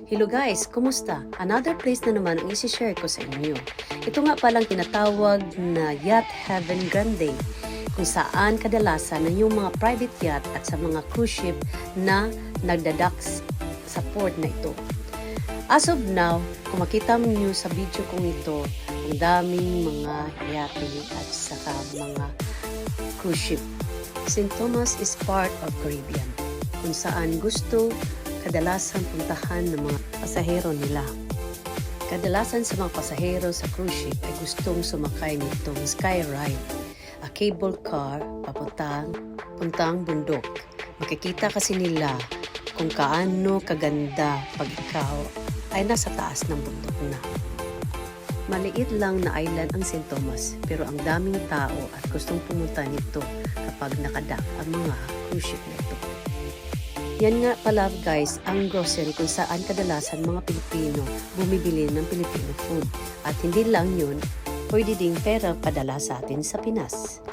Hello guys, kumusta? Another place na naman ang isi-share ko sa inyo. Ito nga palang tinatawag na Yacht Heaven Grande, kung saan kadalasan ng yung mga private yacht at sa mga cruise ship na nagdadaks sa port na ito. As of now, kung makita niyo sa video kong ito, ang daming mga yachting at saka mga cruise ship. St. Thomas is part of Caribbean, kung saan gusto kadalasan puntahan ng mga pasahero nila. Kadalasan sa mga pasahero sa cruise ship ay gustong sumakay nitong sky ride, a cable car puntang bundok. Makikita kasi nila kung kaano kaganda pag ikaw ay nasa taas ng bundok na. Maliit lang na island ang St. Thomas, pero ang daming tao at gustong pumunta nito kapag nakadak ang mga cruise ship na ito. Yan nga pala guys, ang grocery kung saan kadalasan mga Pilipino bumibili ng Filipino food. At hindi lang yun, pwede ding pera padala sa atin sa Pinas.